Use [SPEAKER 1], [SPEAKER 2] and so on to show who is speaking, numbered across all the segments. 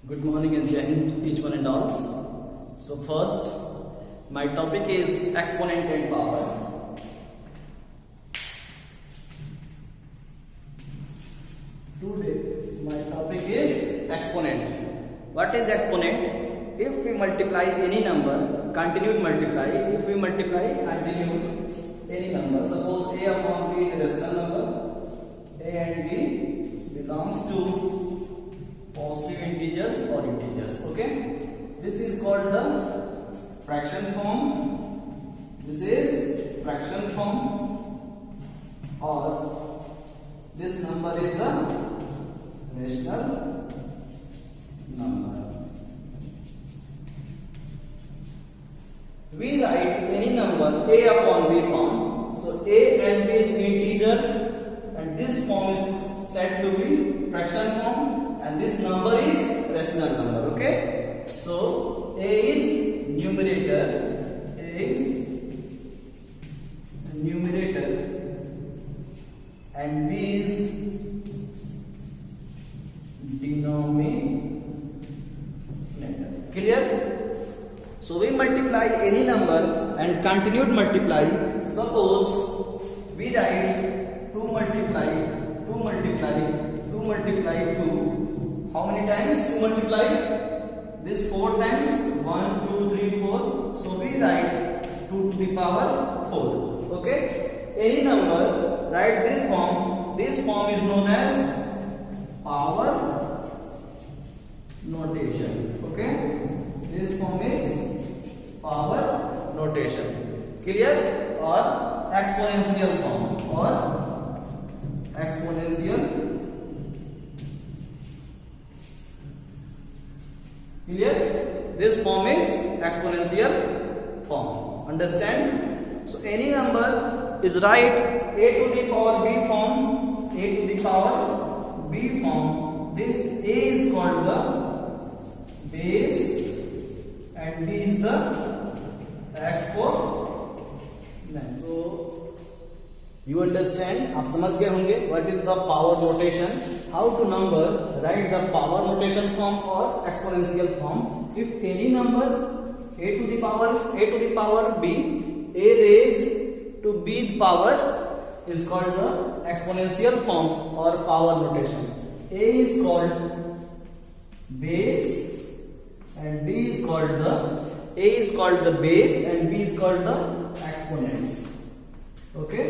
[SPEAKER 1] Good morning and Jai Hind, each one and all. So first, my topic is exponent and power. Today, my topic is exponent. What is exponent? If we multiply any number, continued multiply. If we multiply continued any number, suppose a upon b is a rational number. A and b belongs to positive integers or integers. Okay, this is called the fraction form. This is fraction form, or this number is the rational number. We write any number a upon b form. So a and b is integers, and this form is said to be fraction form. And this number is rational number. Okay, so a is numerator, and b is denominator. Clear? So we multiply any number and continued multiply. Suppose we write 2 multiply 2. How many times 2 multiply? This 4 times. 1, 2, 3, 4. So we write 2 to the power 4. Okay. Any number, write this form. This form is known as power notation. Okay. This form is power notation. Clear? Or exponential form. Or exponential. Clear? This form is exponential form. Understand? So any number is write a to the power b form. A to the power b form. This a is called the base and b is the exponent. So you understand? आप समझ गए होंगे what is the power notation? How to number write the power notation form or exponential form. If any number a to the power b, a raised to b the power is called the exponential form or power notation. A is called base and b is called the base and b is called the exponents. Okay,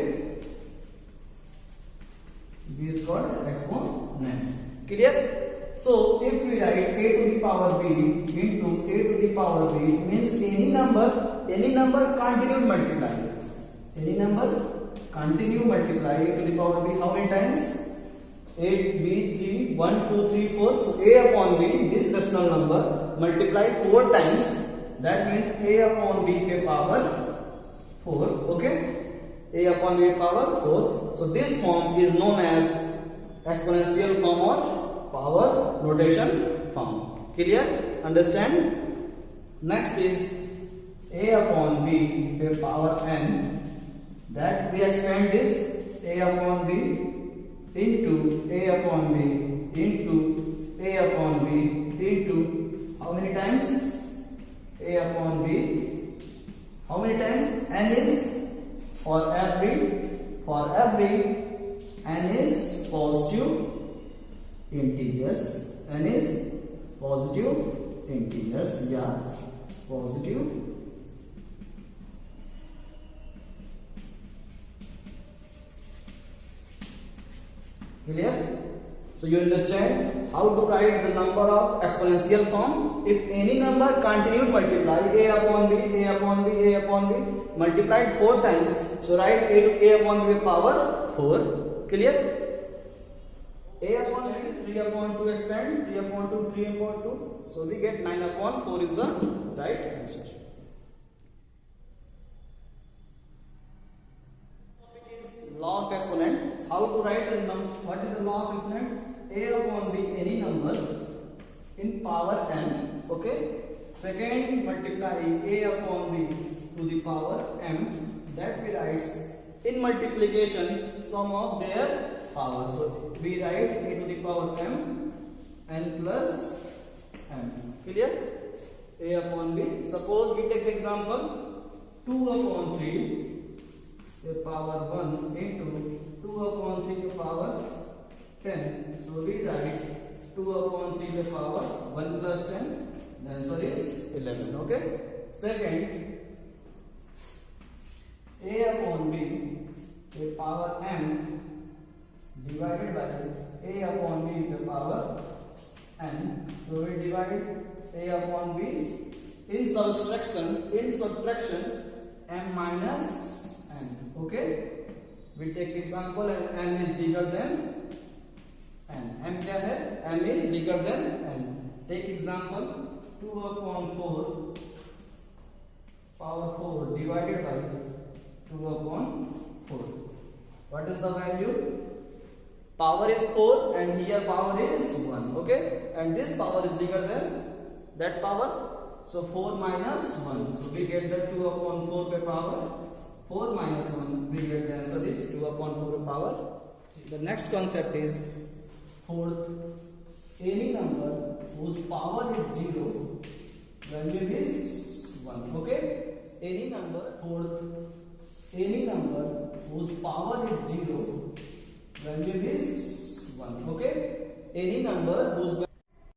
[SPEAKER 1] b is called exponent. Clear? So if we write a to the power b into a to the power b, means any number continued multiply. Any number continue multiply a to the power b. How many times? 8 b 3 1 2 3 4. So a upon b, this rational number multiplied 4 times. That means a upon b ke power 4. Okay, a upon b power 4. So this form is known as exponential form or power notation form. Clear? Understand? Next is a upon b to the power n. That we expand this a upon b into a upon b into a upon b into how many times? A upon b. How many times? N is for every n is positive integers. N is positive integers. Yeah, positive. Clear? So you understand how to write the number of exponential form. If any number continued multiply a upon b, a upon b, a upon b multiplied 4 times. So write a upon b power 4. Clear? A upon b, 3 upon 2 expand, 3 upon 2, 3 upon 2. So we get 9 upon 4 is the right answer. Law of exponent. How to write the number? What is the law of exponent? A upon b, any number in power n. Okay. Second, multiply a upon b to the power m. That we write in multiplication sum of their power. So we write a to the power m n plus m. Clear? A upon b. Suppose we take the example 2 upon 3 the power 1 into 2 upon 3 the power 10. So we write 2 upon 3 the power 1 plus 10. The answer is 11. Okay. Second, a upon b the power m divided by a upon b the power n. So we divide a upon b in subtraction m minus n. Okay. We take example and m is bigger than n. m क्या है? m is bigger than n. Take example 2 upon 4 power 4 divided by 2 upon 4. What is the value? Power is 4 and here power is 1. Okay, and this power is bigger than that power. So 4 minus 1. So we get the 2 upon 4 by power 4 minus 1. We get the answer is 2 upon 4 by power. The next concept is fourth. Any number whose power is 0, value is 1. Okay. Any number whose power is 0, value is 1. Okay. Any number whose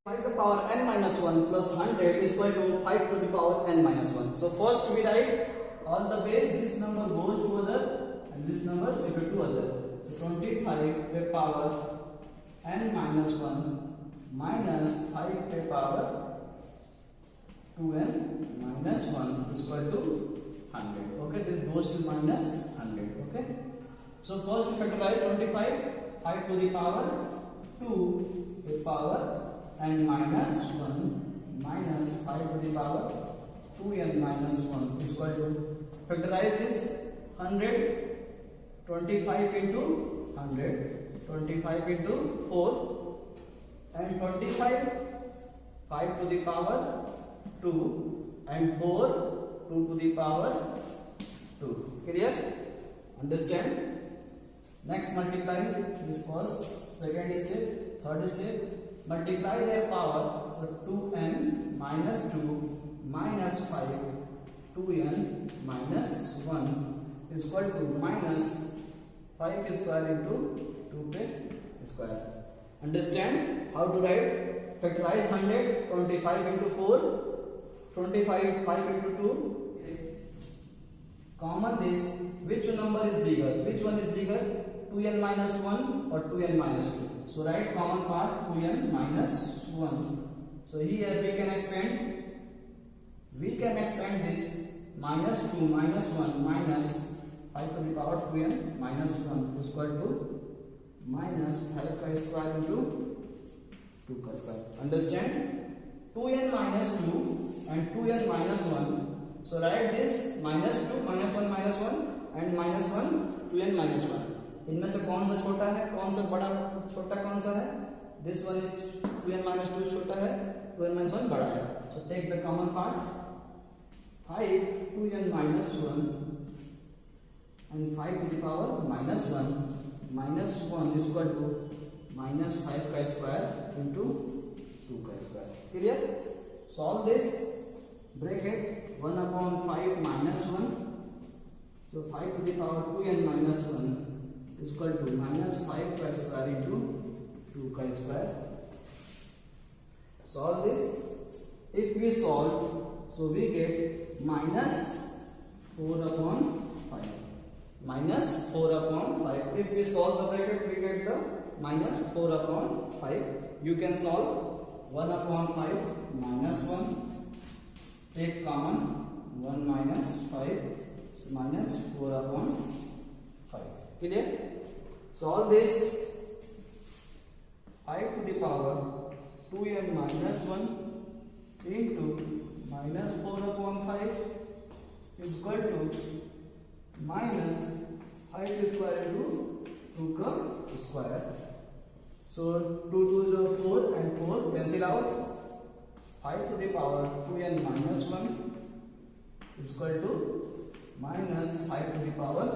[SPEAKER 1] 5 to the power n minus 1 plus 100 is equal to 5 to the power n minus 1. So first we write all the base, this number goes to other and this number is equal to other. So 25 to the power n minus 1 minus 5 to the power 2n minus 1 is equal to 100. Okay, this goes to minus 100. Okay, so first we factorize 25, 5 to the power 2 to the power n minus 1 minus 5 to the power 2n minus 1 is equal to, factorize this 100, 25 into 100, 25 into 4 and 25, 5 to the power 2 and 4, 2 to the power 2. Clear? Understand? Next multiply this first, second step, third step. Multiply their power. So 2n minus 2 minus 5 2n minus 1 is equal to minus 5 square into 2 square. Understand how to write? Factorize 100, 25 into 4, 25, 5 into 2. Common this, which number is bigger? Which one is bigger? 2n minus 1 or 2n minus 2? So write common part 2n minus 1. So here we can expand this minus 2 minus 1 minus 5 to the power 2n minus 1 is equal to minus 5 square into 2 square. Understand? 2n minus 2 and 2n minus 1. So write this minus 2 minus 1 minus 1 and minus 1 2n minus 1. इनमें से कौन सा छोटा है, कौन सा बड़ा, छोटा कौन सा है? This one is 2n minus 2 छोटा है, 2n minus 1 बड़ा है. So take the common part. 5 2n minus 1 and 5 to the power minus 1 minus 1 is equal to minus 5 का square into 2 का square. Clear? Solve this. Bracket 1 upon 5 minus 1. So 5 to the power 2n minus 1 is equal to minus 5 का square into 2 का square. Solve this. If we solve, so we get minus 4 upon 5. Minus 4 upon 5. If we solve the bracket, we get the minus 4 upon 5. You can solve 1 upon 5 minus 1. Take common 1 minus 5. So minus 4 upon 5. Clear? Solve this. 5 to the power 2n minus 1 into minus 4 upon 5 is equal to minus 5 square into 2 का square. So 2 2s are 4 and 4 cancel out. 5 to the power 2n minus 1 is equal to minus 5 to the power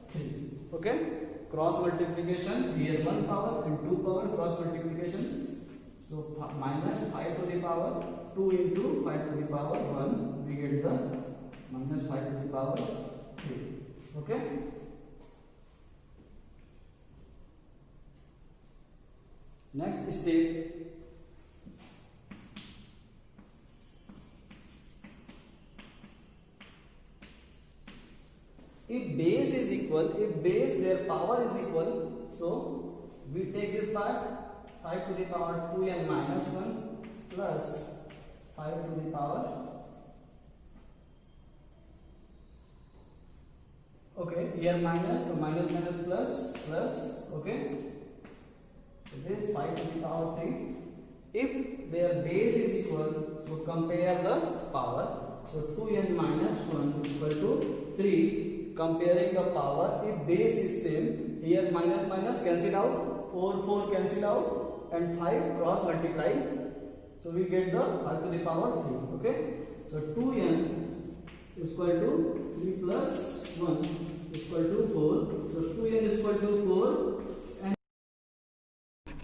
[SPEAKER 1] 3. Okay? Cross multiplication, here 1 power and 2 power cross multiplication. So minus 5 to the power 2 into 5 to the power 1, we get the minus 5 to the power 3. Okay. Next step, if base is equal, if base their power is equal, so we take this part 5 to the power 2n minus 1 plus 5 to the power, okay, here minus, so minus minus plus plus, okay, so this is 5 to the power 3. If their base is equal, so compare the power, so 2n minus 1 is equal to 3. Comparing the power, if base is same, here minus minus cancel out, 4 cancel out, and 5 cross multiply, so we get the 5 to the power 3. Okay, so 2n is equal to 3 plus 1 is equal to 4, so 2n